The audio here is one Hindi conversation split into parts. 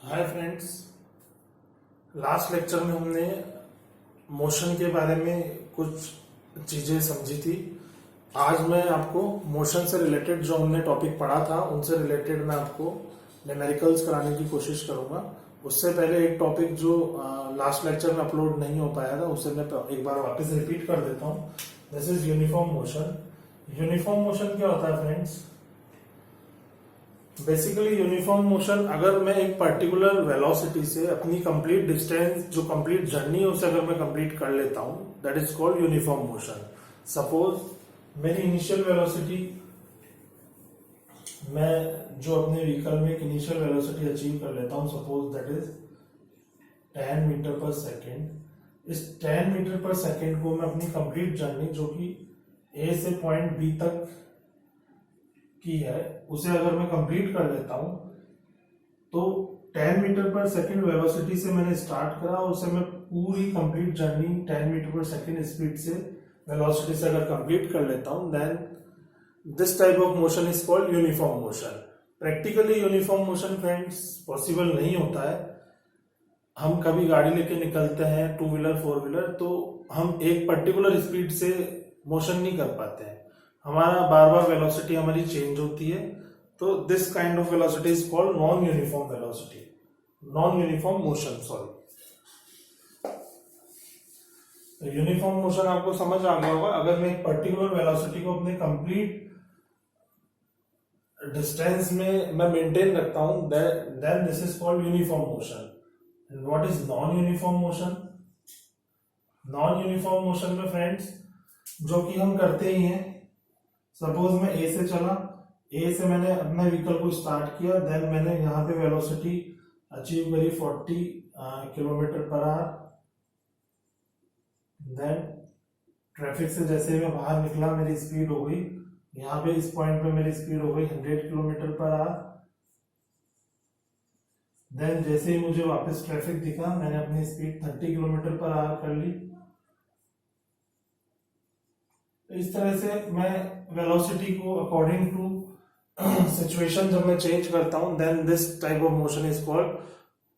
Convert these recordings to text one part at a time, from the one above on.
हाय फ्रेंड्स, लास्ट लेक्चर में हमने मोशन के बारे में कुछ चीजें समझी थी। आज मैं आपको मोशन से रिलेटेड जो हमने टॉपिक पढ़ा था उनसे रिलेटेड मैं आपको न्यूमेरिकल्स कराने की कोशिश करूंगा। उससे पहले एक टॉपिक जो लास्ट लेक्चर में अपलोड नहीं हो पाया था उसे मैं एक बार वापस रिपीट कर देता हूँ। This is uniform motion. Uniform motion क्या होता है फ्रेंड्स? बेसिकली यूनिफॉर्म मोशन, अगर मैं एक पर्टिकुलर वेलोसिटी से अपनी कंप्लीट डिस्टेंस, जो कंप्लीट जर्नी है उसे अगर मैं कंप्लीट कर लेता हूं, that is called uniform motion. Suppose मेरी इनिशियल वेलोसिटी, मैं जो अपने व्हीकल में एक इनिशियल वेलोसिटी अचीव कर लेता हूं, सपोज दैट इज 10 मीटर पर सेकेंड। इस 10 मीटर पर सेकेंड को मैं अपनी कंप्लीट जर्नी, जो कि ए से पॉइंट बी तक की है, उसे अगर मैं कंप्लीट कर लेता हूं तो 10 मीटर पर सेकेंड वेलोसिटी से मैंने स्टार्ट करा, उसे मैं पूरी कंप्लीट जर्नी 10 मीटर पर सेकेंड स्पीड से वेलोसिटी से अगर कंप्लीट कर लेता हूं, then this type of motion is called uniform motion. Practically uniform motion friends possible नहीं होता है। हम कभी गाड़ी लेके निकलते हैं, टू व्हीलर फोर व्हीलर, तो हम एक पर्टिकुलर स्पीड से मोशन नहीं कर पाते हैं, हमारा बार बार वेलोसिटी हमारी चेंज होती है। तो this kind of velocity is called non uniform velocity, non uniform motion, sorry. Uniform motion आपको समझ आ गया होगा। अगर मैं एक पर्टिकुलर वेलोसिटी को अपने कंप्लीट डिस्टेंस में मैं मेंटेन रखता हूं, then this is called uniform motion. And what is non uniform motion? Non uniform motion में फ्रेंड्स जो कि हम करते ही हैं, सपोज मैं ए से चला, ए से मैंने अपने व्हीकल को स्टार्ट किया, देन मैंने यहाँ पे वेलोसिटी अचीव करी 40 kilometre per hour. Then traffic से जैसे मैं बाहर निकला, मेरी स्पीड हो गई, यहाँ पे इस पॉइंट पे मेरी स्पीड हो गई 100 किलोमीटर पर आवर। देन जैसे ही मुझे वापस ट्रैफिक दिखा, मैंने अपनी स्पीड 30 किलोमीटर पर आवर कर ली। इस तरह से मैं वेलोसिटी को अकॉर्डिंग टू सिचुएशन जब मैं चेंज करता हूं, then this type of motion is called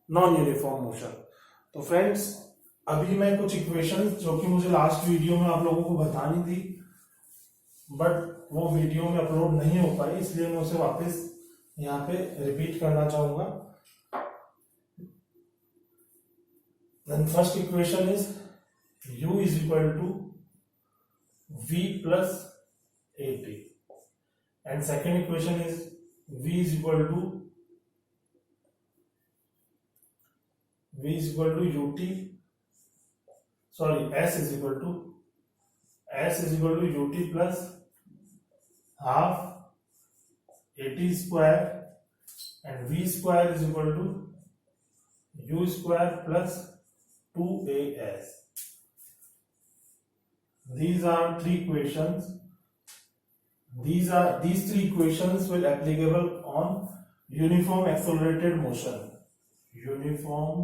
non uniform motion. तो फ्रेंड्स, अभी मैं कुछ इक्वेशंस जो कि मुझे लास्ट वीडियो में आप लोगों को बतानी थी, बट वो वीडियो में अपलोड नहीं हो पाई, इसलिए मैं उसे वापस यहाँ पे रिपीट करना चाहूंगा। Then first equation is u is equal to v plus at, and second equation is v is equal to ut, sorry, s is equal to ut plus half at square, and v square is equal to u square plus 2as. These are three equations. These three equations will applicable on uniform accelerated motion. Uniform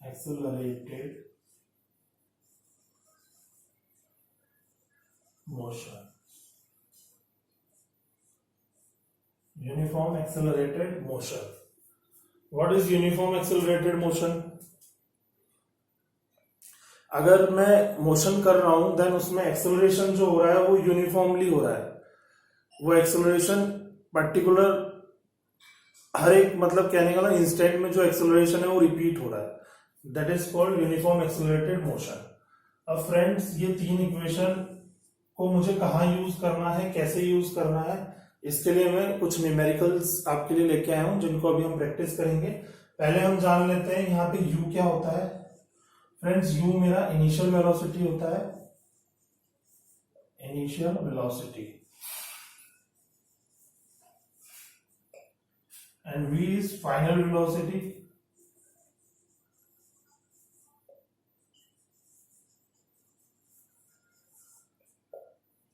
accelerated motion. Uniform accelerated motion. What is uniform accelerated motion? अगर मैं मोशन कर रहा हूं, देन उसमें एक्सेलरेशन जो हो रहा है वो यूनिफॉर्मली हो रहा है। वो एक्सेलरेशन पर्टिकुलर हर एक, मतलब कहने का ना, इंस्टेंट में जो एक्सेलरेशन है वो रिपीट हो रहा है, that is called uniform accelerated motion. अब फ्रेंड्स, ये तीन इक्वेशन को मुझे कहाँ यूज करना है, कैसे यूज करना है, इसके लिए मैं कुछ न्यूमेरिकल्स आपके लिए लेके आया हूं, जिनको अभी हम प्रैक्टिस करेंगे। पहले हम जान लेते हैं यहाँ पे u क्या होता है। फ्रेंड्स, u मेरा इनिशियल वेलोसिटी होता है, initial velocity, and v is final velocity.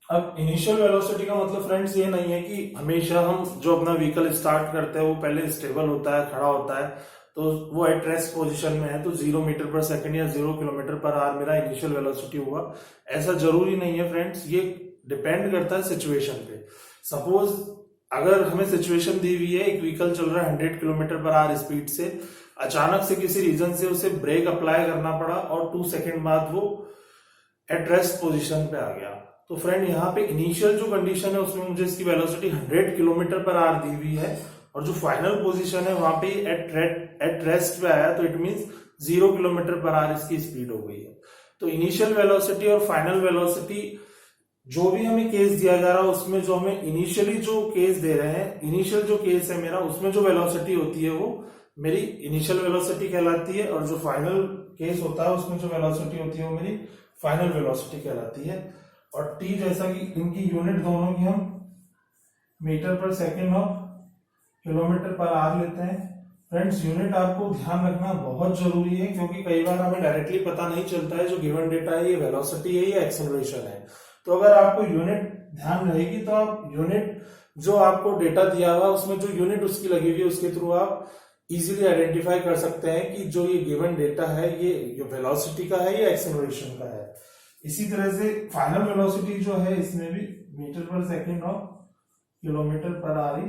अब इनिशियल वेलोसिटी का मतलब फ्रेंड्स ये नहीं है कि हमेशा हम जो अपना व्हीकल स्टार्ट करते हैं वो पहले स्टेबल होता है, खड़ा होता है, तो वो एट रेस्ट पोजीशन में है तो 0 मीटर पर सेकंड या 0 किलोमीटर पर आवर मेरा इनिशियल वेलोसिटी हुआ, ऐसा जरूरी नहीं है फ्रेंड्स। ये डिपेंड करता है सिचुएशन पे। सपोज अगर हमें सिचुएशन दी हुई है, एक व्हीकल चल रहा है 100 किलोमीटर पर आवर स्पीड से, अचानक से किसी रीजन से उसे ब्रेक अप्लाई करना पड़ा और 2 सेकंड बाद वो एट रेस्ट पोजीशन पे आ गया। तो फ्रेंड यहाँ पे इनिशियल जो कंडीशन है उसमें मुझे इसकी वेलोसिटी 100 किलोमीटर पर आवर दी हुई है और जो फाइनल पोजीशन है वहां पे एट रेस्ट पे आया, तो it means 0 kilometre per our इसकी स्पीड हो गई है। तो इनिशियल वेलोसिटी और फाइनल वेलोसिटी जो भी हमें केस दिया जा रहा है उसमें जो हमें इनिशियली जो केस दे रहे हैं, इनिशियल जो केस है मेरा, उसमें जो वेलोसिटी होती है वो मेरी इनिशियल वेलोसिटी कहलाती है और जो फाइनल केस होता है उसमें जो वेलोसिटी होती है वो मेरी फाइनल वेलोसिटी कहलाती है। और टी जैसा कि इनकी यूनिट दोनों की हम मीटर पर सेकेंड और किलोमीटर पर आवर लेते हैं। फ्रेंड्स यूनिट आपको ध्यान रखना बहुत जरूरी है क्योंकि कई बार हमें डायरेक्टली पता नहीं चलता है जो गिवन डेटा है ये वेलोसिटी है या एक्सेलरेशन है। तो अगर आपको यूनिट ध्यान रहेगी तो आप यूनिट जो आपको डेटा दिया हुआ उसमें जो यूनिट उसकी लगी हुई है उसके थ्रू आप इजीली आइडेंटिफाई कर सकते हैं कि जो ये गिवन डेटा है ये वेलोसिटी का है या एक्सेलरेशन का है। इसी तरह से फाइनल वेलोसिटी जो है इसमें भी मीटर पर सेकेंड और किलोमीटर पर आवर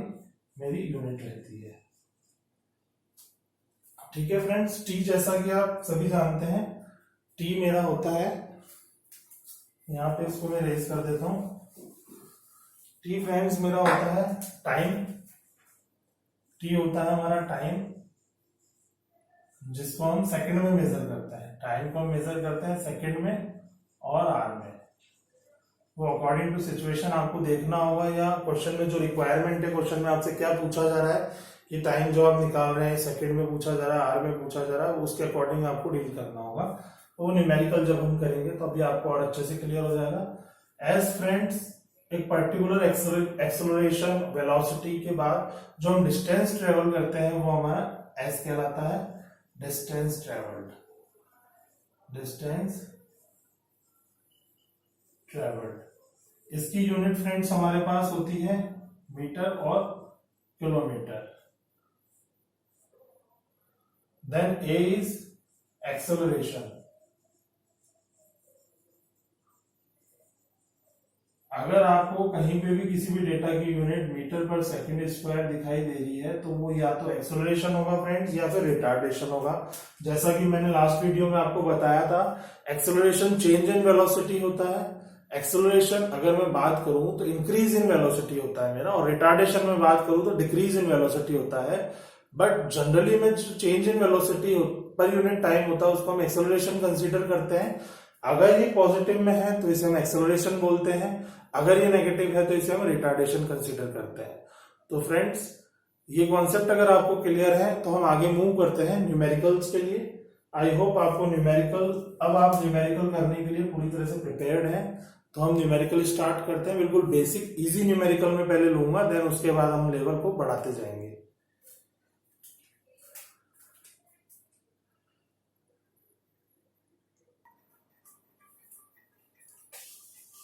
मेरी यूनिट रहती है। ठीक है फ्रेंड्स, टी जैसा कि आप सभी जानते हैं टी मेरा होता है, यहाँ पे इसको मैं रेज कर देता हूं। टी फ्रेंड्स मेरा होता है टाइम, टी होता है हमारा टाइम जिसको हम सेकंड में मेजर करते हैं। टाइम को हम मेजर करते हैं सेकंड में और आवर में। वो अकॉर्डिंग टू सिचुएशन आपको देखना होगा या क्वेश्चन में जो रिक्वायरमेंट है, क्वेश्चन में आपसे क्या पूछा जा रहा है कि टाइम जो आप निकाल रहे हैं सेकंड में पूछा जा रहा है, आवर में पूछा जा रहा है, उसके अकॉर्डिंग आपको डील करना होगा। वो न्यूमेरिकल जब हम करेंगे तो अभी आपको और अच्छे से क्लियर हो जाएगा। एज फ्रेंड्स एक पर्टिकुलर एक्सेलरेशन वेलोसिटी के बाद जो हम डिस्टेंस ट्रेवल करते हैं वो हमारा एस कहलाता है, डिस्टेंस ट्रेवल्ड। डिस्टेंस ट्रेवल्ड इसकी यूनिट फ्रेंड्स हमारे पास होती है मीटर और kilometer. Then A is acceleration. अगर आपको कहीं पे भी किसी भी डेटा की unit meter per second square दिखाई दे रही है तो वो या तो एक्सेलरेशन होगा फ्रेंड्स या फिर रिटार्डेशन होगा। जैसा कि मैंने लास्ट वीडियो में आपको बताया था, एक्सेलरेशन चेंज इन वेलोसिटी होता है, एक्सेलरेशन अगर मैं बात करूं तो इंक्रीज इन वेलोसिटी होता है मेरा, और रिटार्डेशन में बात करूं तो डिक्रीज इन वेलोसिटी होता है। बट जनरली में जो change in velocity per unit time होता है उसको हम एक्सेलरेशन कंसीडर करते हैं। अगर ये पॉजिटिव में है तो इसे हम एक्सेलरेशन बोलते हैं, अगर ये नेगेटिव है तो इसे हम रिटार्डेशन कंसीडर करते हैं। तो फ्रेंड्स ये कॉन्सेप्ट अगर आपको क्लियर है तो हम आगे मूव करते हैं न्यूमेरिकल्स के लिए। आई होप आपको न्यूमेरिकल, अब आप न्यूमेरिकल करने के लिए पूरी तरह से प्रिपेयर्ड हैं। तो हम न्यूमेरिकल स्टार्ट करते हैं। बिल्कुल बेसिक इजी न्यूमेरिकल में पहले लूंगा, देन उसके बाद हम लेवल को बढ़ाते जाएंगे।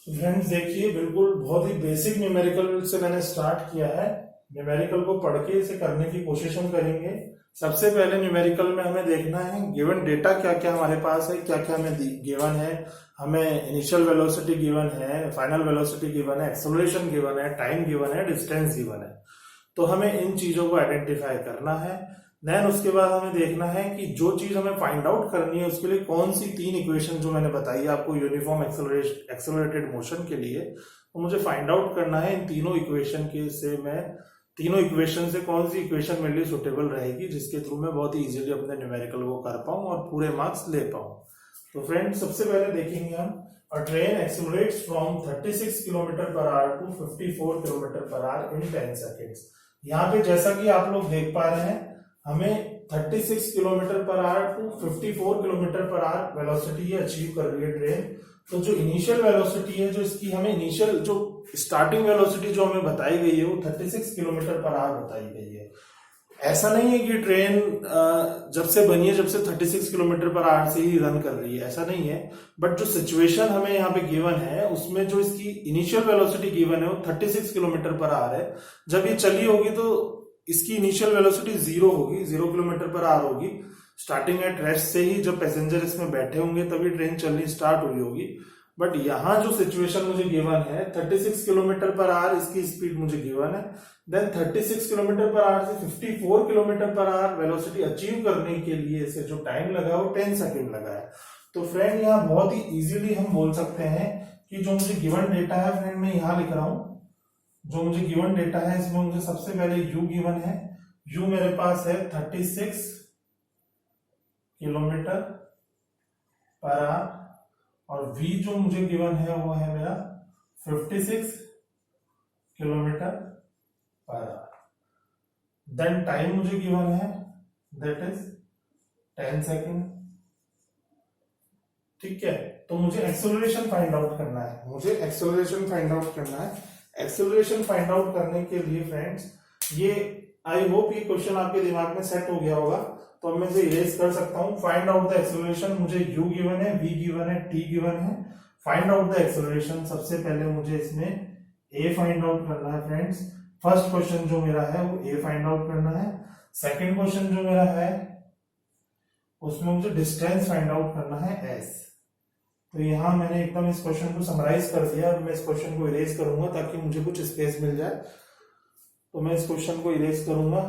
फ्रेंड्स देखिए, बिल्कुल बहुत ही बेसिक न्यूमेरिकल से मैंने स्टार्ट किया है। न्यूमेरिकल को पढ़ के इसे करने की कोशिश हम करेंगे। सबसे पहले न्यूमेरिकल में हमें देखना है गिवन डेटा क्या क्या हमारे पास है, क्या क्या हमें गिवन है। हमें इनिशियल वेलोसिटी गिवन है, फाइनल वेलोसिटी गिवन है, एक्सेलरेशन गिवन है, टाइम गिवन है, डिस्टेंस गिवन है। तो हमें इन चीजों को आइडेंटिफाई करना है। देन उसके बाद हमें देखना है कि जो चीज हमें फाइंड आउट करनी है उसके लिए कौन सी 3 इक्वेशन जो मैंने बताई आपको यूनिफॉर्म एक्सेलरेटेड मोशन के लिए, तो मुझे फाइंड आउट करना है इन तीनों इक्वेशन के से मैं तीनों इक्वेशन से कौन सी इक्वेशन मेरे लिए सुटेबल रहेगी जिसके थ्रू मैं बहुत ही इजीली अपने न्यूमेरिकल को कर पाऊं और पूरे मार्क्स ले पाऊं। तो फ्रेंड्स सबसे पहले देखेंगे हम, a train accelerates from 36 kilometer per hour to 54 kilometer per hour in 10 seconds. यहाँ पे जैसा कि आप लोग देख पा रहे हैं हमें 36 kilometer per hour to 54 kilometer per hour velocity achieve कर रही है ट्रेन। तो जो इनिशियल वेलोसिटी है, जो इसकी हमें इनिशियल जो स्टार्टिंग वेलोसिटी जो हमें बताई गई है वो 36 किलोमीटर पर आवर बताई गई है। ऐसा नहीं है कि ट्रेन जब से बनी है जब से 36 किलोमीटर पर आवर से ही रन कर रही है, ऐसा नहीं है। बट जो सिचुएशन हमें यहाँ पे गिवन है उसमें जो इसकी इनिशियल वेलोसिटी गिवन है वो 36 किलोमीटर पर आवर है। जब ये चली होगी तो इसकी इनिशियल वेलोसिटी 0 होगी, 0 किलोमीटर पर आवर होगी। स्टार्टिंग एट रेस्ट से ही जब पैसेंजर इसमें बैठे होंगे तभी ट्रेन चलनी स्टार्ट हुई होगी। बट यहाँ जो सिचुएशन मुझे गिवन है 36 किलोमीटर पर आवर इसकी स्पीड मुझे गिवन है, देन 36 किलोमीटर पर आवर से 54 kilometer per hour velocity achieve करने के लिए इसे जो टाइम लगा वो 10 सेकेंड लगा है। तो फ्रेंड यहाँ बहुत ही इजीली हम बोल सकते हैं कि जो मुझे गिवन डेटा है फ्रेंड मैं यहाँ लिख रहा हूं, जो मुझे गिवन डेटा है इसमें मुझे सबसे पहले u गिवन है, u मेरे पास है 36 किलोमीटर पर आवर और v जो मुझे गिवन है वो है मेरा 56 kilometer per hour. Then time मुझे गिवन है दैट इज 10 सेकेंड। ठीक है, तो मुझे एक्सेलरेशन फाइंड आउट करना है, मुझे एक्सेलरेशन फाइंड आउट करना है। एक्सेलरेशन फाइंड आउट करने के लिए फ्रेंड्स ये आई होप ये क्वेश्चन आपके दिमाग में सेट हो गया होगा, तो अब मैं इसे इरेज कर सकता हूं। फाइंड आउट द एक्सेलरेशन, मुझे u गिवन है, v गिवन है, t गिवन है। फाइंड आउट द एक्सेलरेशन, सबसे पहले मुझे इसमें a फाइंड आउट करना है फ्रेंड्स। फर्स्ट क्वेश्चन जो मेरा है वो a फाइंड आउट करना है। सेकंड क्वेश्चन जो मेरा है उसमें मुझे डिस्टेंस फाइंड आउट करना है s। तो यहां मैंने एकदम इस क्वेश्चन को समराइज कर दिया और मैं इस क्वेश्चन को इरेज करूंगा ताकि मुझे कुछ स्पेस मिल जाए। तो मैं इस क्वेश्चन को इरेज करूंगा।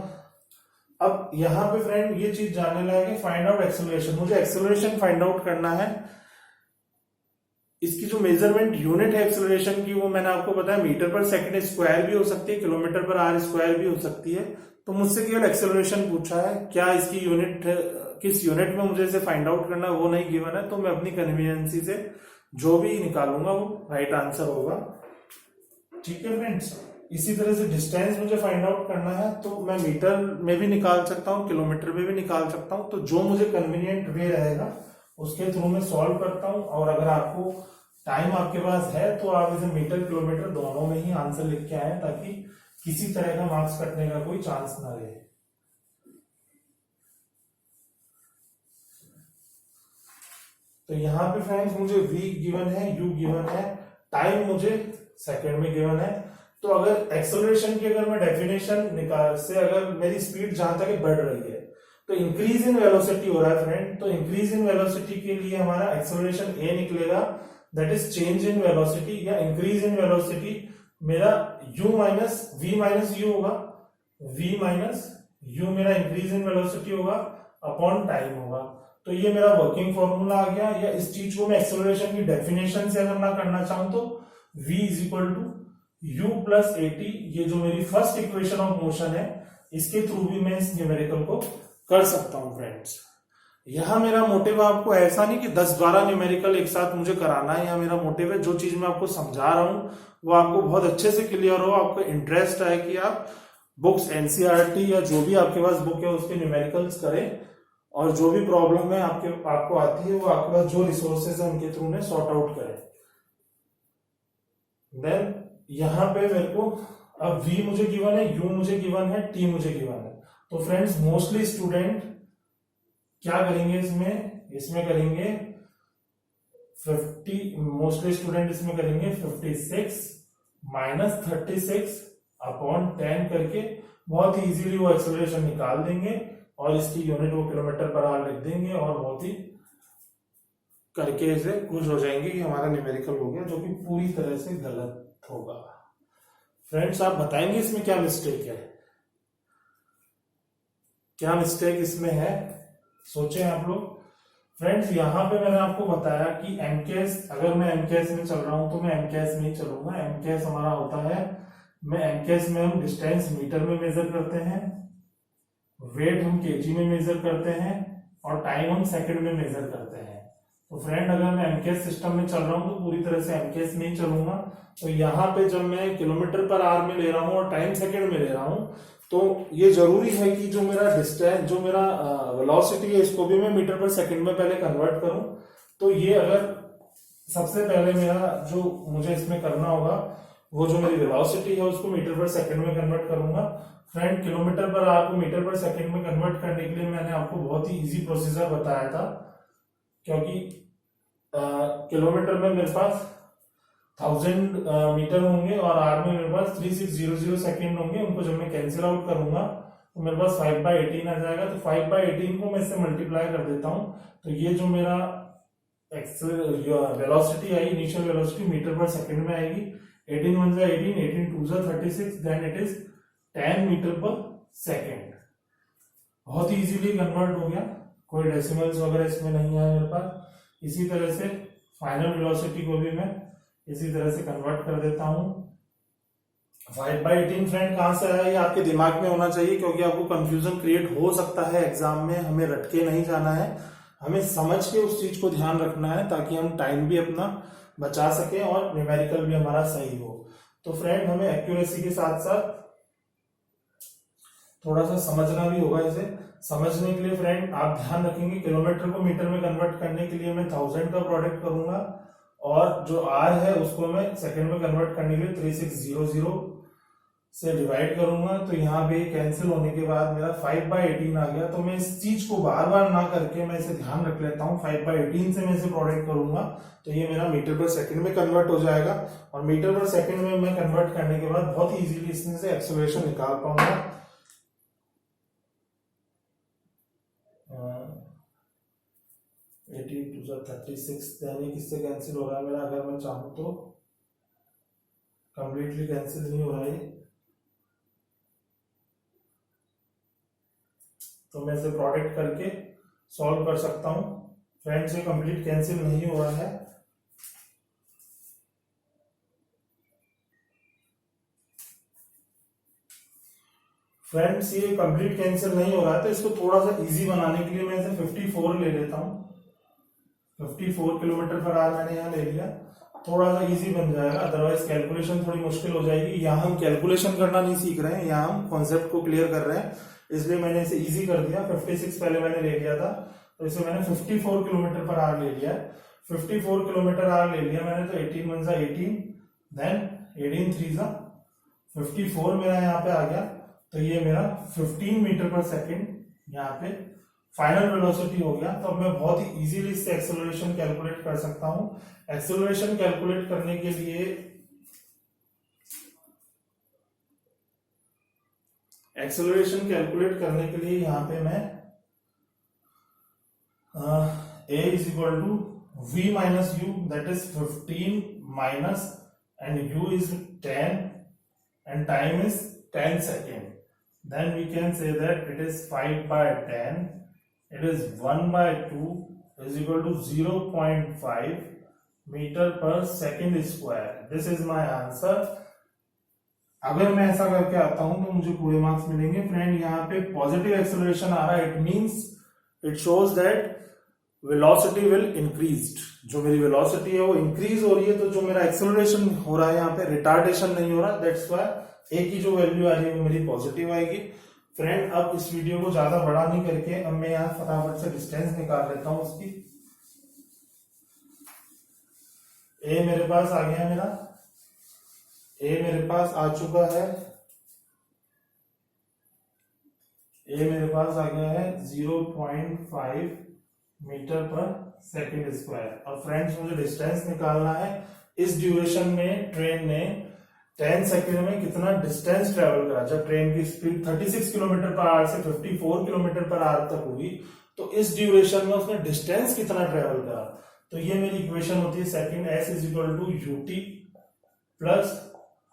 अब यहां पे फ्रेंड ये चीज जानने लायक है, फाइंड आउट एक्सेलरेशन। मुझे एक्सेलरेशन फाइंड आउट करना है। इसकी जो मेजरमेंट यूनिट है एक्सेलरेशन की वो मैंने आपको बताया मीटर पर सेकंड स्क्वायर भी हो सकती है, किलोमीटर पर आवर स्क्वायर भी हो सकती है। तो मुझसे केवल एक्सेलरेशन पूछा है, क्या इसकी यूनिट किस यूनिट में मुझे इसे फाइंड आउट करना है वो नहीं गिवन है। तो मैं अपनी कन्वीनियंसी से जो भी निकालूंगा वो राइट आंसर होगा। ठीक है फ्रेंड्स, इसी तरह से डिस्टेंस मुझे फाइंड आउट करना है तो मैं मीटर में भी निकाल सकता हूँ, किलोमीटर में भी निकाल सकता हूँ। तो जो मुझे कन्वीनियंट वे रहेगा उसके थ्रू मैं सॉल्व करता हूँ। और अगर आपको टाइम आपके पास है तो आप इसे मीटर किलोमीटर दोनों में ही आंसर लिख के आए ताकि किसी तरह का मार्क्स कटने का कोई चांस ना रहे। तो यहाँ पे फ्रेंड्स मुझे v गिवन है, u गिवन है, टाइम मुझे सेकंड में गिवन है। तो अगर एक्सेलरेशन की अगर मैं डेफिनेशन निकाल से अगर मेरी स्पीड जहां तक बढ़ रही है तो इंक्रीज इन वेलोसिटी हो रहा है फ्रेंड। तो इंक्रीज इन वेलोसिटी के लिए हमारा एक्सेलरेशन a निकलेगा, that is change in velocity, या इंक्रीज इन वेलोसिटी मेरा u minus v minus u होगा, v माइनस u मेरा इंक्रीज इन वेलोसिटी होगा अपॉन टाइम होगा। तो ये मेरा वर्किंग फॉर्मूला आ गया। या इस चीज को मैं एक्सेलरेशन की डेफिनेशन से अगर ना करना चाहूं तो v is equal to u plus at, ये जो मेरी फर्स्ट इक्वेशन ऑफ मोशन है इसके थ्रू भी मैं इस न्यूमेरिकल को कर सकता हूं फ्रेंड्स। यहां मेरा मोटिव आपको ऐसा नहीं कि 10-12 न्यूमेरिकल एक साथ मुझे कराना है। यहाँ मेरा मोटिव है जो चीज मैं आपको समझा रहा हूं वो आपको बहुत अच्छे से क्लियर हो, आपको इंटरेस्ट है कि आप बुक्स एनसीईआरटी या जो भी आपके पास बुक है उसके न्यूमेरिकल्स करें और जो भी प्रॉब्लम है आपको आती है वो आपके पास जो रिसोर्सेज है उनके थ्रू में सॉर्ट आउट करें। देन यहां पे मेरे को अब v मुझे गिवन है, u मुझे गिवन है, t मुझे गिवन है। तो फ्रेंड्स मोस्टली स्टूडेंट क्या करेंगे इसमें करेंगे 50, मोस्टली स्टूडेंट इसमें करेंगे 56 माइनस 36 अपॉन 10 करके बहुत ही इजीली वो एक्सेलरेशन निकाल देंगे और इसकी यूनिट वो किलोमीटर पर आवर लिख देंगे और बहुत ही करके इसे खुश हो जाएंगे कि हमारा न्यूमेरिकल हो गया, जो कि पूरी तरह से गलत होगा। फ्रेंड्स आप बताएंगे इसमें क्या मिस्टेक है, क्या मिस्टेक इसमें है, सोचें आप लोग। फ्रेंड्स यहाँ पे मैंने आपको बताया कि एमकेएस, अगर मैं एमकेएस में चल रहा हूं तो मैं एमकेएस में ही चलूंगा। एमकेएस हमारा होता है, मैं एमकेएस में हम डिस्टेंस मीटर में मेजर करते हैं, वेट हम केजी में मेजर करते हैं और टाइम हम सेकंड में मेजर करते हैं। तो फ्रेंड अगर मैं एमकेएस सिस्टम में चल रहा हूं तो पूरी तरह से एमकेएस में ही चलूंगा। तो यहाँ पे जब मैं किलोमीटर पर आवर में ले रहा हूँ और टाइम सेकंड में ले रहा हूँ तो ये जरूरी है कि जो मेरा डिस्टेंस, जो मेरा वेलोसिटी है इसको भी मैं मीटर पर सेकंड में पहले कन्वर्ट करूं। तो ये अगर सबसे पहले मेरा जो मुझे इसमें करना होगा वो जो मेरी वेलोसिटी है उसको मीटर पर सेकंड में कन्वर्ट करूंगा। फ्रेंड किलोमीटर पर आवर को मीटर पर सेकंड में कन्वर्ट करने के लिए मैंने आपको बहुत ही इजी प्रोसीजर बताया था, क्योंकि किलोमीटर में मेरे पास 1000 मीटर होंगे और आर में मेरे पास 3600 सेकंड होंगे। उनको जब मैं कैंसिल आउट करूंगा तो मेरे पास 5/18 आ जाएगा। तो 5/18 को मैं इससे मल्टीप्लाई कर देता हूं। तो ये जो मेरा वेलोसिटी आई, initial velocity metre per second में आएगी। 18 1 जा 18, 18 2 जा 36, then it is 10 metre per second. बहुत ही इजीली कन्वर्ट हो गया, कोई डेसिमल्स वगैरह इसमें नहीं है मेरे पास। इसी तरह से फाइनल वेलोसिटी को भी मैं इसी तरह से कन्वर्ट कर देता हूं। 5/18 फ्रेंड कहां से आया, ये आपके दिमाग में होना चाहिए, क्योंकि आपको कंफ्यूजन क्रिएट हो सकता है एग्जाम में। हमें रटके नहीं जाना है, हमें समझ के उस चीज को ध्यान रखना है, ताकि हम टाइम भी अपना बचा सके और न्यूमेरिकल भी हमारा सही हो। तो फ्रेंड हमें एक्यूरेसी के साथ साथ थोड़ा सा समझना भी होगा। इसे समझने के लिए फ्रेंड आप ध्यान रखेंगे, किलोमीटर को मीटर में कन्वर्ट करने के लिए मैं 1000 का प्रोडक्ट करूंगा, और जो आर है उसको मैं सेकंड में कन्वर्ट करने के लिए 3600 से डिवाइड करूंगा। तो यहाँ पे कैंसिल होने के बाद मेरा 5/18 आ गया। तो मैं इस चीज को बार बार ना करके मैं इसे ध्यान रख लेता हूँ, 5/18 से मैं इसे प्रोडक्ट करूंगा तो ये मेरा मीटर पर सेकंड में कन्वर्ट हो जाएगा। और मीटर पर सेकंड में मैं कन्वर्ट करने के बाद बहुत ही इजीली इसमें से एक्सेलरेशन निकाल पाऊंगा। 18 2 जा 36, यानी किससे कैंसिल हो रहा है मेरा, अगर मैं चाहूं तो कंप्लीटली कैंसिल नहीं हो रहा है, तो मैं इसे प्रोडक्ट करके सॉल्व कर सकता हूं। फ्रेंड्स ये कंप्लीट कैंसिल नहीं हो रहा है, फ्रेंड्स ये कंप्लीट कैंसिल नहीं हो रहा है, तो इसको थोड़ा सा इजी बनाने के लिए मैं इसे 54 ले लेता हूं। 54 किलोमीटर पर आवर मैंने यहाँ ले लिया, थोड़ा सा इजी बन जाएगा, अदरवाइज कैलकुलेशन थोड़ी मुश्किल हो जाएगी। यहाँ हम कैलकुलेशन करना नहीं सीख रहे हैं, यहाँ हम कॉन्सेप्ट को क्लियर कर रहे हैं, इसलिए मैंने इसे इजी कर दिया। 56 पहले मैंने ले लिया था, तो इसे मैंने 54 किलोमीटर पर आवर ले लिया। 54 किलोमीटर आवर ले लिया मैंने, तो 18 1 जा 18, देन 18 3 जा 54 मेरा यहाँ पे आ गया। तो ये मेरा 15 मीटर पर सेकंड यहाँ पे फाइनल वेलोसिटी हो गया। तो अब मैं बहुत ही इजीली इससे एक्सेलरेशन कैलकुलेट कर सकता हूं। एक्सेलरेशन कैलकुलेट करने के लिए यहाँ पे मैं a is equal to v minus U, that is 15 minus and u is 10 and time is 10 seconds. Then we can say that it is 5/10, it is 1/2 is equal to 0.5 meter per second square. This is my answer. अगर मैं ऐसा करके आता हूं तो मुझे पूरे मार्क्स मिलेंगे। फ्रेंड यहाँ पे पॉजिटिव एक्सेलरेशन आ रहा है, it means it shows that velocity will increased. जो मेरी वेलोसिटी है वो इंक्रीज हो रही है, तो जो मेरा एक्सेलरेशन हो रहा है यहाँ पे रिटार्डेशन नहीं हो रहा, दैट्स व्हाई ए की जो वैल्यू आ रही है वो मेरी पॉजिटिव आएगी। फ्रेंड अब इस वीडियो को ज्यादा बड़ा नहीं करके अब मैं यहाँ फटाफट से डिस्टेंस निकाल लेता हूं उसकी। ए मेरे पास आ गया, मेरे पास आ चुका है, ए मेरे पास आ गया है 0.5 मीटर पर सेकंड स्क्वायर। और फ्रेंड्स मुझे डिस्टेंस निकालना है। इस ड्यूरेशन में ट्रेन ने 10 सेकंड में कितना डिस्टेंस ट्रेवल करा। जब ट्रेन की स्पीड 36 किलोमीटर पर आवर से 54 किलोमीटर पर आवर तक हुई, तो इस ड्यूरेशन में उसने डिस्टेंस कितना ट्रेवल करा। तो ये मेरी इक्वेशन होती है second s is equal to UT plus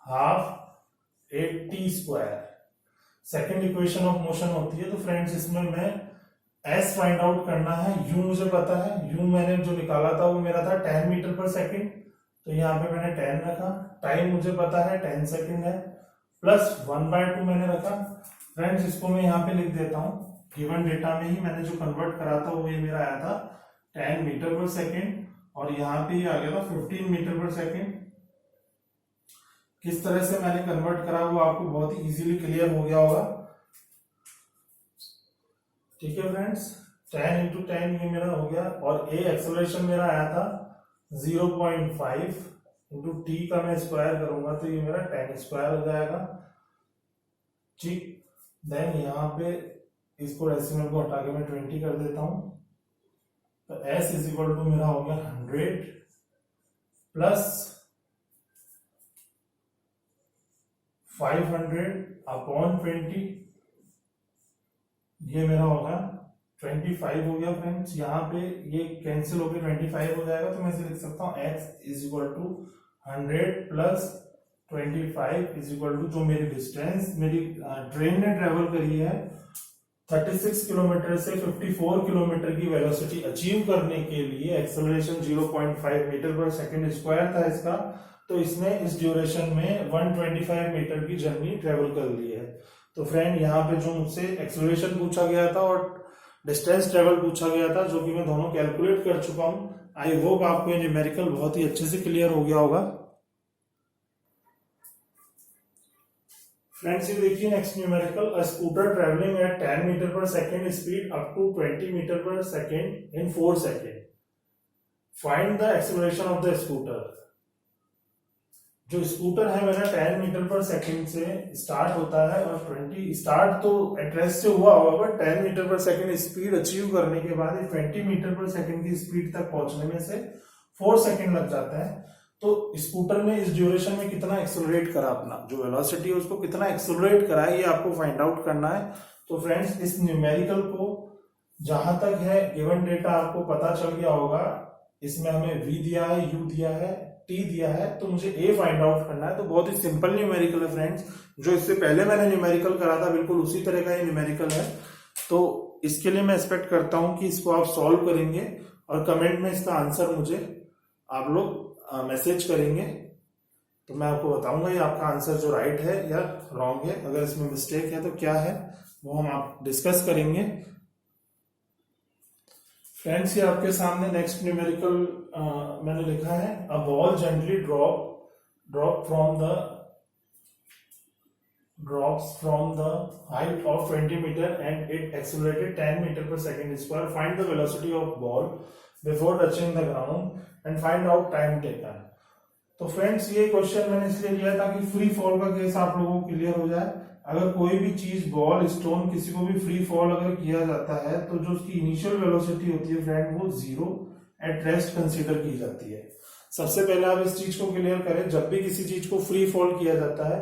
half 8t square. Second equation of motion होती है। तो फ्रेंड्स इसमें मैं s फाइंड आउट करना है, u मुझे पता है, u मैंने जो निकाला था वो मेरा था 10 मीटर पर सेकंड, तो यहाँ पे मैंने 10 रखा। टाइम मुझे पता है 10 सेकंड है, प्लस 1/2 मैंने रखा। फ्रेंड्स इसको मैं यहाँ पे लिख देता हूँ, गिवन डेटा में ही मैंने जो कन्वर्ट करा था वो ये मेरा आया था 10 मीटर पर सेकंड, और यहाँ पे ये आ गया था 15 मीटर पर सेकंड। किस तरह से मैंने कन्वर्ट करा वो आपको बहुत ही इजीली क्लियर हो गया होगा। ठीक है फ्रेंड्स, 10 into 10 ये मेरा हो गया, और ए एक्सेलरेशन मेरा आया था 0.5 इंटू टी का मैं स्क्वायर करूंगा तो ये मेरा 10 स्क्वायर हो जाएगा। ठीक, देन यहाँ पे इसको डेसिमल को हटा के मैं 20 कर देता हूं, तो s इज इक्वल टू मेरा हो गया 100 प्लस 500 अपॉन 20, ये मेरा होगा 25 हो गया फ्रेंड्स। यहाँ पे ये कैंसिल होकर 25 हो जाएगा, तो मैं इसे लिख सकता हूँ x is equal to 100 plus 25 is equal to, जो मेरी डिस्टेंस मेरी ट्रेन ने ट्रेवल करी है 36 किलोमीटर से 54 किलोमीटर की वेलोसिटी अचीव करने के लिए acceleration 0.5 metre per second square था इसका, तो इसने इस ड्यूरेशन में 125 मीटर की जर्नी ट्रेवल कर ली है। तो फ्रेंड यहाँ पे जो मुझसे एक्सेलरेशन पूछा गया था और डिस्टेंस ट्रेवल पूछा गया था, जो कि मैं दोनों कैलकुलेट कर चुका हूं। आई होप आपको ये न्यूमेरिकल बहुत ही अच्छे से क्लियर हो गया होगा। फ्रेंड्स ये देखिए next numerical, a scooter travelling at 10 metre पर second speed up to 20 metre पर second in 4 second, find the acceleration of the scooter. जो स्कूटर है मेरा 10 मीटर पर सेकंड से स्टार्ट होता है और 20 स्टार्ट तो एट रेस्ट से हुआ होगा, but 10 metre per second speed achieve करने के बाद 20 मीटर पर सेकंड की स्पीड तक पहुंचने में से 4 सेकंड लग जाता है। तो स्कूटर ने इस ड्यूरेशन में कितना एक्सेलरेट करा, अपना जो वेलोसिटी है उसको कितना एक्सेलरेट करा है, ये आपको फाइंड आउट करना है। तो फ्रेंड्स इस न्यूमेरिकल को जहां तक है गिवन डेटा आपको पता चल गया होगा, इसमें हमें v दिया है, u दिया है, t दिया है, तो मुझे a फाइंड आउट करना है। तो बहुत ही सिंपल न्यूमेरिकल है फ्रेंड्स, जो इससे पहले मैंने न्यूमेरिकल करा था बिल्कुल उसी तरह का ये न्यूमेरिकल है। तो इसके लिए मैं एक्सपेक्ट करता हूं कि इसको आप सॉल्व करेंगे और कमेंट में इसका आंसर मुझे आप लोग मैसेज करेंगे, तो मैं आपको बताऊंगा ये आपका आंसर जो राइट है या रॉन्ग है। अगर इसमें मिस्टेक है तो क्या है वो हम आप डिस्कस करेंगे। फ्रेंड्स ये आपके सामने नेक्स्ट न्यूमेरिकल मैंने लिखा है, a ball gently drop from the height of 20 metre and it accelerated 10 metre पर second square, find the velocity of ball before touching the ground and find out time taken. तो फ्रेंड्स ये क्वेश्चन मैंने इसलिए लिया ताकि फ्री फॉल का केस आप लोगों को क्लियर हो जाए। अगर कोई भी चीज बॉल स्टोन किसी को भी फ्री फॉल अगर किया जाता है तो जो उसकी इनिशियल वेलोसिटी होती है फ्रेंड वो 0 एट रेस्ट कंसीडर की जाती है। सबसे पहले आप इस चीज को क्लियर करें, जब भी किसी चीज को फ्री फॉल किया जाता है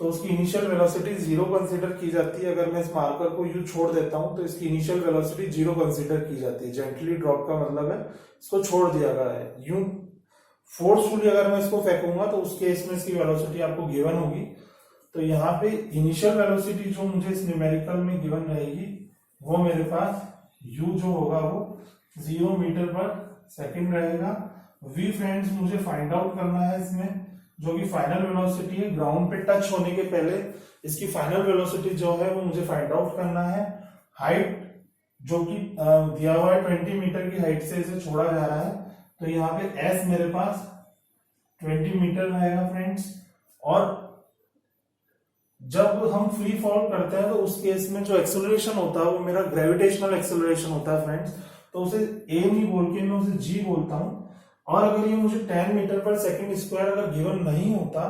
तो उसकी इनिशियल वेलोसिटी 0 कंसीडर की जाती है। अगर मैं इस मार्कर को यू छोड़ देता हूं तो इसकी इनिशियल वेलोसिटी 0 कंसीडर की जाती है। जेंटली ड्रॉप का मतलब है इसको छोड़ दिया गया है। यूं फोर्सफुली अगर मैं इसको फेंकूंगा तो उस केस में इसकी वेलोसिटी आपको गिवन होगी। तो यहाँ पे इनिशियल वेलोसिटी जो मुझे इस न्यूमेरिकल में गिवन रहेगी वो मेरे पास u जो होगा वो 0 मीटर पर सेकंड रहेगा। v फ्रेंड्स मुझे फाइंड आउट करना है इसमें, जो कि फाइनल वेलोसिटी है, ग्राउंड पे टच होने के पहले इसकी फाइनल वेलोसिटी जो है वो मुझे फाइंड आउट करना है। हाइट जो कि दिया हुआ है 20 मीटर की हाइट से इसे छोड़ा जा रहा है, तो यहाँ पे s मेरे पास 20 मीटर रहेगा फ्रेंड्स। और जब हम फ्री फॉल करते हैं तो उस केस में जो एक्सेलरेशन होता है वो मेरा ग्रेविटेशनल एक्सेलरेशन होता है फ्रेंड्स, तो उसे a नहीं बोल के मैं उसे g बोलता हूं। और अगर ये मुझे 10 मीटर पर सेकंड स्क्वायर अगर गिवन नहीं होता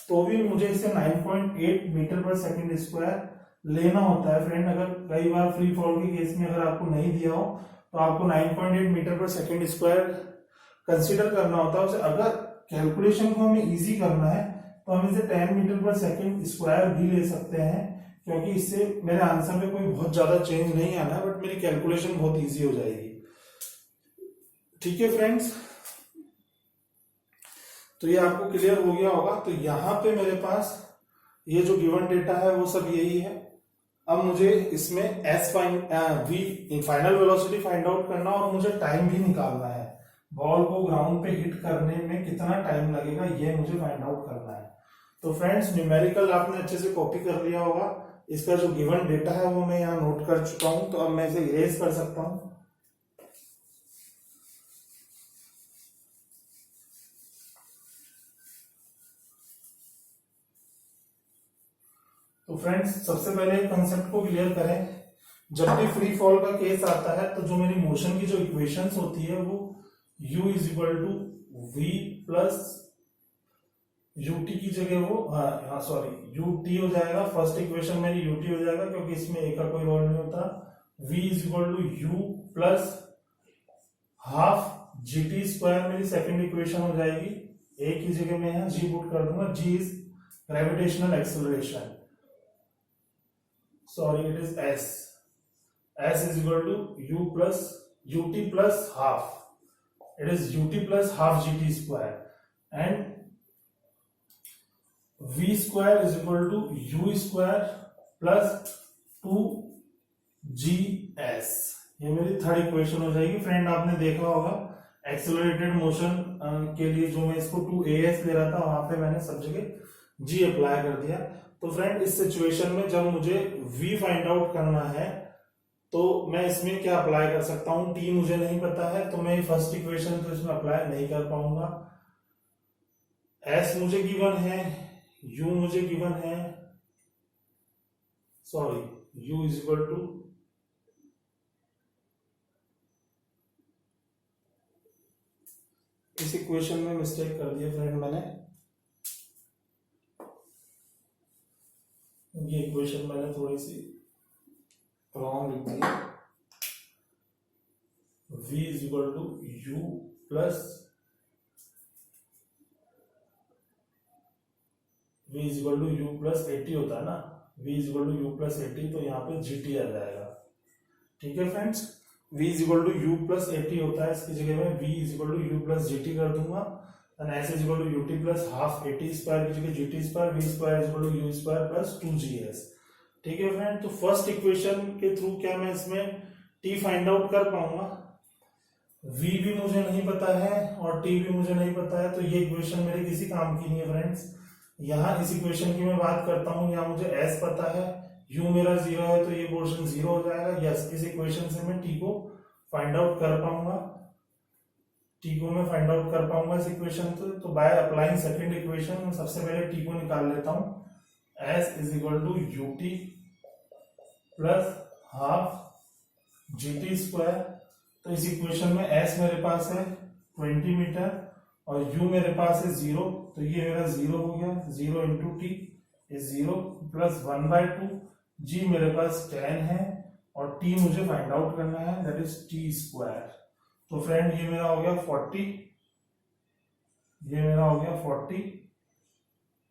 तो भी मुझे इसे 9.8 मीटर पर सेकंड स्क्वायर लेना होता है फ्रेंड। अगर कई बार फ्री फॉल के केस में अगर आपको नहीं दिया हो तो आपको 9.8 metre per second square consider करना होता है उसे। अगर कैलकुलेशन को हमें इजी करना है तो हम इसे 10 मीटर पर सेकंड स्क्वायर भी ले सकते हैं, क्योंकि इससे मेरे आंसर में कोई बहुत ज्यादा चेंज नहीं आना, बट मेरी कैलकुलेशन बहुत इजी हो जाएगी। ठीक है फ्रेंड्स, तो ये आपको क्लियर हो गया होगा। तो यहाँ पे मेरे पास ये जो गिवन डेटा है वो सब यही है। अब मुझे इसमें v final velocity find out करना और मुझे टाइम भी निकालना है। बॉल को ग्राउंड पे हिट करने में कितना टाइम लगेगा ये मुझे फाइंड आउट करना है। तो फ्रेंड्स न्यूमेरिकल आपने अच्छे से कॉपी कर लिया होगा। इसका जो गिवन डेटा है वो मैं यहाँ नोट कर चुका हूं, तो अब मैं इसे इरेज कर सकता हूं। तो फ्रेंड्स सबसे पहले कंसेप्ट को क्लियर करें, जब भी फ्री फॉल का केस आता है तो जो मेरी मोशन की जो इक्वेशंस होती है वो u is equal to v plus ut की जगह वो ut हो जाएगा। फर्स्ट इक्वेशन मेरी ut हो जाएगा क्योंकि इसमें a का कोई रोल नहीं होता। v is equal to u plus half gt square मेरी सेकंड इक्वेशन हो जाएगी। a की जगह मैं यहाँ g पुट कर दूंगा। g is gravitational acceleration, sorry it is s। S is equal to U plus UT plus half. It is UT plus half GT square, and V square is equal to U square plus 2GS. ये मेरी थर्ड इक्वेशन हो जाएगी। फ्रेंड आपने देखा होगा एक्सेलरेटेड मोशन के लिए जो मैं इसको 2AS ले रहा था, वहां पे मैंने सब जगह G अप्लाई कर दिया। तो फ्रेंड इस सिचुएशन में जब मुझे V फाइंड आउट करना है तो मैं इसमें क्या अप्लाई कर सकता हूं, T मुझे नहीं पता है तो मैं फर्स्ट इक्वेशन तो इसमें अप्लाई नहीं कर पाऊंगा। S मुझे गिवन है, U मुझे गिवन है, sorry U is equal to इस इक्वेशन में मिस्टेक कर दिया फ्रेंड मैंने, ये इक्वेशन मैंने थोड़ी सी रॉन्ग लिख दी। V is equal to U plus V is equal to U plus 80 होता है ना, V is equal to U plus 80, तो यहाँ पे GT आ जाएगा। ठीक है friends, V is equal to U plus 80 होता है, इसकी जगह में V is equal to U plus GT कर दूंगा। And S is equal to UT plus half 80 square की जगह GT square, V square is equal to U square plus 2GS। ठीक है फ्रेंड, तो फर्स्ट इक्वेशन के थ्रू क्या मैं इसमें T फाइंड आउट कर पाऊंगा? V भी मुझे नहीं पता है और T भी मुझे नहीं पता है, तो ये इक्वेशन मेरे किसी काम की नहीं है फ्रेंड्स। यहाँ इस इक्वेशन की मैं बात करता हूँ, यहाँ मुझे S पता है, U मेरा 0 है तो ये पोर्शन 0 हो जाएगा। यस, इस इक्वेशन से मैं T को फाइंड आउट कर पाऊंगा, T को मैं फाइंड आउट कर पाऊंगा इस इक्वेशन से। तो बाय अप्लाइंग सेकंड इक्वेशन मैं सबसे पहले T को निकाल लेता हूँ। S is equal to UT plus half GT square. तो इस इक्वेशन में S मेरे पास है 20 मीटर और U मेरे पास है 0, तो ये मेरा 0 हो गया, 0 into T is 0 plus 1/2, G मेरे पास 10 है और T मुझे फाइंड आउट करना है, दैट इज T स्क्वायर। तो फ्रेंड ये मेरा हो गया 40, ये मेरा हो गया 40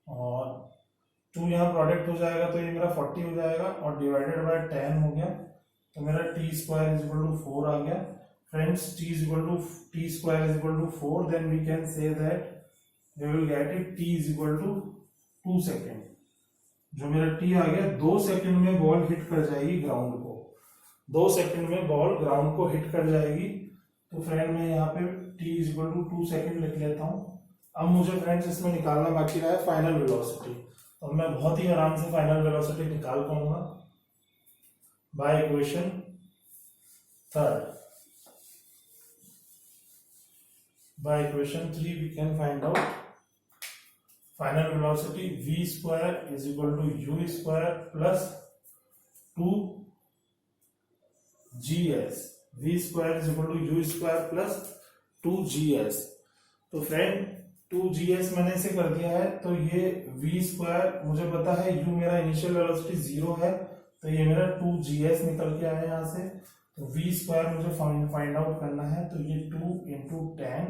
और 2 यहाँ प्रोडक्ट हो जाएगा तो ये मेरा 40 हो जाएगा और डिवाइडेड बाय 10 हो गया, तो मेरा T square is equal to 4 आ गया। Friends, T square is equal to 4, then we can say that we will get it T is equal to 2 second. जो मेरा T आ गया, 2 सेकेंड में बॉल हिट कर जाएगी ग्राउंड को, 2 सेकेंड में बॉल ग्राउंड को हिट कर जाएगी। तो फ्रेंड मैं यहाँ पे T is equal to 2 second लिख लेता हूँ। अब मुझे फ्रेंड्स इसमें निकालना बाकी रहा है फाइनल वेलोसिटी, तो मैं बहुत ही आराम से फाइनल वेलोसिटी निकाल पाऊंगा by equation third. By equation 3 we can find out final velocity V square is equal to U square plus 2GS। V square is equal to U square plus 2GS। तो फ्रेंड 2GS मैंने इसे कर दिया है, तो ये V स्क्वायर मुझे पता है, U मेरा इनिशियल वेलोसिटी 0 है, तो ये मेरा 2GS निकल के आया यहाँ से। तो V स्क्वायर मुझे फाइंड आउट करना है, तो ये 2 इंटू 10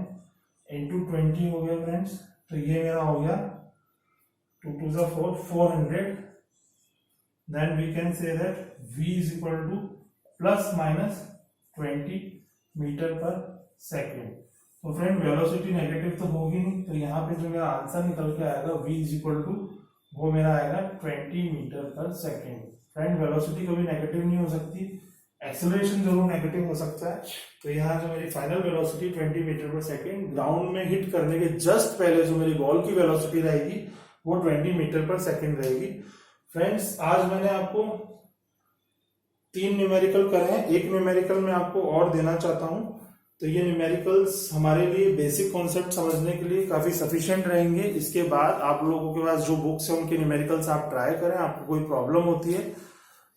इंटू 20 हो गया फ्रेंड्स। तो ये मेरा हो गया 2 2 4 400। Then we can say that V is equal to plus minus 20 metre पर सेकेंड। तो फ्रेंड वेलोसिटी नेगेटिव तो होगी नहीं, तो यहाँ पे जो मेरा आंसर निकल के आएगा V इज इक्वल टू वो मेरा आएगा 20 मीटर पर सेकेंड। फ्रेंड वेलोसिटी कभी नेगेटिव नहीं हो सकती, एक्सेलरेशन जरूर नेगेटिव हो सकता है। तो यहाँ जो मेरी फाइनल वेलोसिटी 20 मीटर पर सेकेंड, ग्राउंड में हिट करने के जस्ट पहले जो मेरी बॉल की वेलोसिटी रहेगी वो 20 मीटर पर सेकेंड रहेगी। फ्रेंड्स, आज मैंने आपको 3 न्यूमेरिकल करे हैं, एक न्यूमेरिकल मैं आपको और देना चाहता हूं। तो ये न्यूमेरिकल्स हमारे लिए बेसिक कॉन्सेप्ट समझने के लिए काफी सफिशिएंट रहेंगे। इसके बाद आप लोगों के पास जो बुक्स है उनके न्यूमेरिकल्स आप ट्राई करें। आपको कोई प्रॉब्लम होती है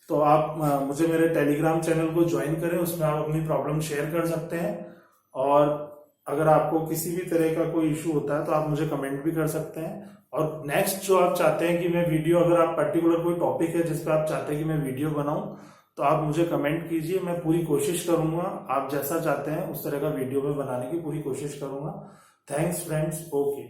तो आप मुझे मेरे टेलीग्राम चैनल को ज्वाइन करें, उसमें आप अपनी प्रॉब्लम शेयर कर सकते हैं। और अगर आपको किसी भी तरह का कोई इशू होता है तो आप मुझे कमेंट भी कर सकते हैं। और नेक्स्ट जो आप चाहते हैं कि मैं वीडियो, अगर आप पर्टिकुलर कोई टॉपिक है जिस पर आप चाहते हैं कि मैं वीडियो बनाऊं, तो आप मुझे कमेंट कीजिए, मैं पूरी कोशिश करूंगा आप जैसा चाहते हैं उस तरह का वीडियो में बनाने की पूरी कोशिश करूंगा। Thanks friends, okay.